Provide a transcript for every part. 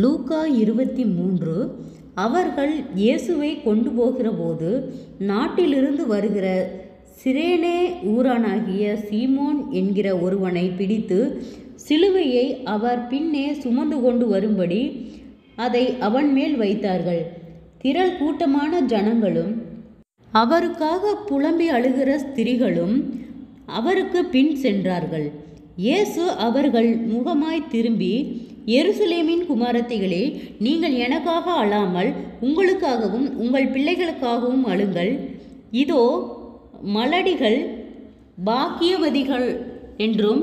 லூக்கா 23. அவர்கள் இயேசுவை கொண்டு போகிறபோது நாட்டிலிருந்து வருகிற சிரேனே ஊரானாகிய சீமோன் என்கிற ஒருவனை பிடித்து சிலுவையை அவர் பின்னே சுமந்து கொண்டு வரும்படி அதை அவன் மேல் வைத்தார்கள். திரள் கூட்டமான ஜனங்களும் அவருக்காக புலம்பி அழுகிற ஸ்திரீகளும் அவருக்கு பின் சென்றார்கள். இயேசு அவர்கள் முகமாய் திரும்பி, எருசலேமின் குமாரத்திகளே, நீங்கள் எனக்காக அழாமல் உங்களுக்காகவும் உங்கள் பிள்ளைகளுக்காகவும் அழுங்கள். இதோ மலடிகள் பாக்கியவதிகள் என்றும்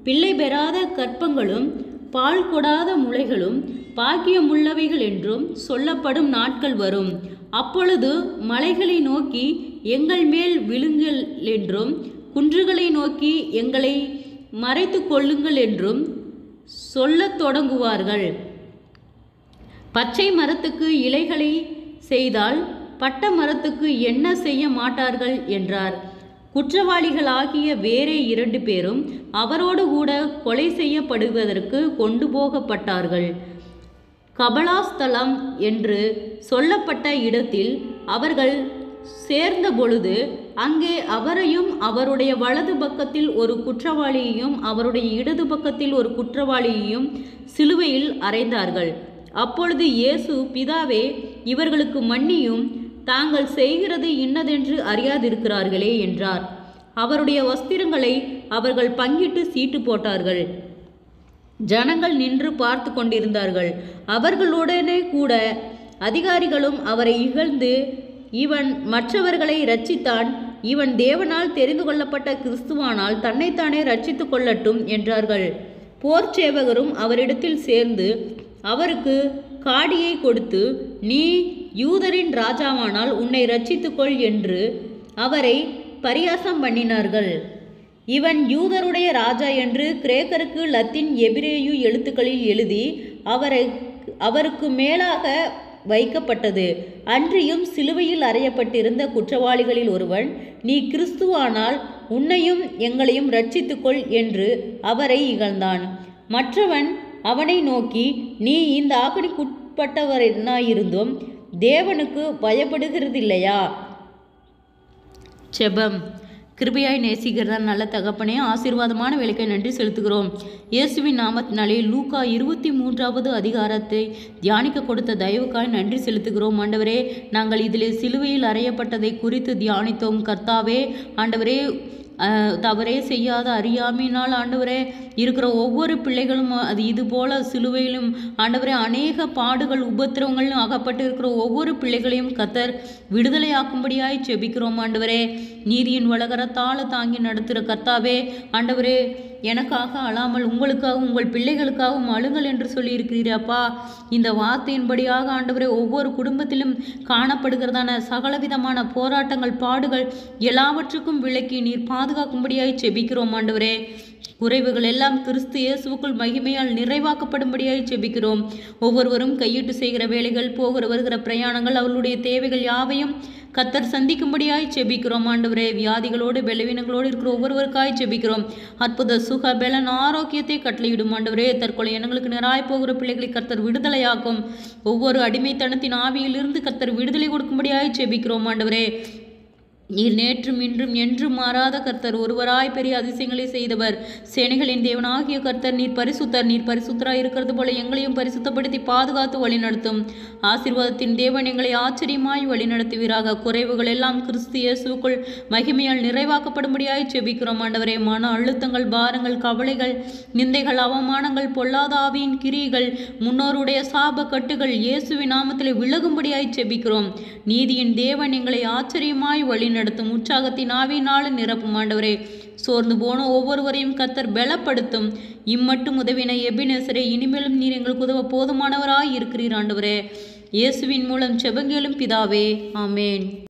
பிள்ளை பெறாத கற்பங்களும் பால் கொடாத முளைகளும் பாக்கியமுள்ளவைகள் என்றும் சொல்லப்படும் நாட்கள் வரும். அப்பொழுது மலைகளை நோக்கி எங்கள் மேல் விழுங்கள் என்றும் குன்றுகளை நோக்கி எங்களை மறைத்து கொள்ளுங்கள் என்றும் சொல்லத் தொடங்குவார்கள். பச்சை மரத்துக்கு இலைகளை செய்தால் பட்ட மரத்துக்கு என்ன செய்ய மாட்டார்கள் என்றார். குற்றவாளிகளாகிய வேறே 2 பேரும் அவரோடு கூட கொலை செய்யப்படுவதற்கு கொண்டு போகப்பட்டார்கள். கபலாஸ்தலம் என்று சொல்லப்பட்ட இடத்தில் அவர்கள் சேர்ந்த பொழுது அங்கே அவரையும் அவருடைய வலது பக்கத்தில் ஒரு குற்றவாளியையும் அவருடைய இடது பக்கத்தில் ஒரு குற்றவாளியையும் சிலுவையில் அறைந்தார்கள். அப்பொழுது இயேசு, பிதாவே, இவர்களுக்கு மன்னியும், தாங்கள் செய்கிறது இன்னதென்று அறியாதிருக்கிறார்களே என்றார். அவருடைய வஸ்திரங்களை அவர்கள் பங்கிட்டு சீட்டு போட்டார்கள். ஜனங்கள் நின்று பார்த்து கொண்டிருந்தார்கள். அவர்களுடனே கூட அதிகாரிகளும் அவரை இகழ்ந்து, இவன் மற்றவர்களை இரட்சித்தான், இவன் தேவனால் தெரிந்து கொள்ளப்பட்ட கிறிஸ்துவானால் தன்னைத்தானே இரட்சித்து கொள்ளட்டும் என்றார்கள். போர் சேவகரும் அவரிடத்தில் சேர்ந்து அவருக்கு காடியை கொடுத்து, நீ யூதரின் ராஜாவானால் உன்னை இரட்சித்துக்கொள் என்று அவரை பரியாசம் பண்ணினார்கள். இவன் யூதருடைய ராஜா என்று கிரேக்கருக்கு லத்தீன் எபிரேயு எழுத்துக்களில் எழுதி அவருக்கு மேலாக வைக்கப்பட்டது. அன்றியும் சிலுவையில் அறையப்பட்டிருந்த குற்றவாளிகளில் ஒருவன், நீ கிறிஸ்துவானால் உன்னையும் எங்களையும் இரட்சித்துக்கொள் என்று அவரை இகழ்ந்தான். மற்றவன் அவனை நோக்கி, நீ இந்த ஆக்கணிக்குட்பட்டவனாயிருந்தும் தேவனுக்கு பயப்படுகிறதில்லையா? செபம். கிருபையாய் நேசிக்கிறதா நல்ல தகப்பனே, ஆசீர்வாதமான வேலைக்கு நன்றி செலுத்துகிறோம். இயேசுவின் நாமத்தினாலே லூக்கா 23வது அதிகாரத்தை தியானிக்க கொடுத்த தயவுக்காய் நன்றி செலுத்துகிறோம். ஆண்டவரே, நாங்கள் இதிலே சிலுவையில் அறையப்பட்டதை குறித்து தியானித்தோம். கர்த்தாவே, ஆண்டவரே, தவறே செய்யாத அறியாமையினால் ஆண்டவரே இருக்கிற ஒவ்வொரு பிள்ளைகளும் அது இது போல சிலுவையிலும் ஆண்டவரே அநேக பாடுகள் உபத்திரவங்களும் அகப்பட்டு இருக்கிற ஒவ்வொரு பிள்ளைகளையும் கர்த்தர் விடுதலையாக்கும்படியாய் செபிக்கிறோம். ஆண்டவரே, நீதியின் வலகரத்தால் தாங்கி நடத்துகிற கர்த்தாவே, ஆண்டவரே, எனக்காக அழாமல் உங்களுக்காகவும் உங்கள் பிள்ளைகளுக்காகவும் அழுங்கள் என்று சொல்லியிருக்கிறீரப்பா. இந்த வார்த்தையின்படியாக ஆண்டவரே, ஒவ்வொரு குடும்பத்திலும் காணப்படுகிறதான சகலவிதமான போராட்டங்கள், பாடுகள் எல்லாவற்றுக்கும் விலக்கி நீர் பாதுகாக்கும்படியாய் செபிக்கிறோம். ஆண்டவரே, குறைவுகள் எல்லாம் கிறிஸ்து இயேசுவுக்குள் மகிமையால் நிறைவாக்கப்படும்படியாய் செபிக்கிறோம். ஒவ்வொருவரும் கையிட்டு செய்கிற வேலைகள், போகிற வருகிற பிரயாணங்கள், அவர்களுடைய தேவைகள் யாவையும் கர்த்தர் சந்திக்கும்படியாய் செபிக்கிறோம். ஆண்டவரே, வியாதிகளோடு பலவீனங்களோடு இருக்கிற ஒவ்வொருவருக்காய் செபிக்கிறோம். அற்புத சுக பலன் ஆரோக்கியத்தை கட்டளையிடும். ஆண்டவரே, தற்கொலை எண்ணங்களுக்கு நிராய் போகிற பிள்ளைகளை கர்த்தர் விடுதலையாக்கும். ஒவ்வொரு அடிமைத்தனத்தின் ஆவியிலிருந்து கர்த்தர் விடுதலை கொடுக்கும்படியாய் செபிக்கிறோம். ஆண்டவரே, நீர் நேற்றும் இன்றும் என்றும் மாறாத கர்த்தர், ஒருவராய் பெரிய அதிசயங்களை செய்தவர், சேனைகளின் தேவனாகிய கர்த்தர், நீர் பரிசுத்தர். நீர் பரிசுத்தராய் இருக்கிறது போல எங்களையும் பரிசுத்தப்படுத்தி பாதுகாத்து வழிநடத்தும். ஆசீர்வாதத்தின் தேவன் எங்களை ஆச்சரியமாய் வழிநடத்துவீராக. குறைவுகள் எல்லாம் கிறிஸ்து இயேசுவுக்குள் மகிமையால் நிறைவாக்கப்படும்படியாய் செபிக்கிறோம். ஆண்டவரே, மன அழுத்தங்கள், பாரங்கள், கவலைகள், நிந்தைகள், அவமானங்கள், பொல்லாத ஆவியின் கிரியைகள், முன்னோருடைய சாப கட்டுகள் இயேசுவின் நாமத்தில் விலகும்படியாய் செபிக்கிறோம். நீதியின் தேவன் எங்களை ஆச்சரியமாய் வழிநடத்தும். உற்சாகத்தின் ஆவியினால் நிரப்பும். ஆண்டவரே, சோர்ந்து போன ஒவ்வொருவரையும் கர்த்தர் பலப்படுத்தும். இம்மட்டும் உதவின எபினேசரே, இனிமேலும் நீர் எங்களுக்கு உதவ போதுமானவராய் இருக்கிறீர். ஆண்டவரே, இயேசுவின் மூலம் செபங்கேளும் பிதாவே, ஆமேன்.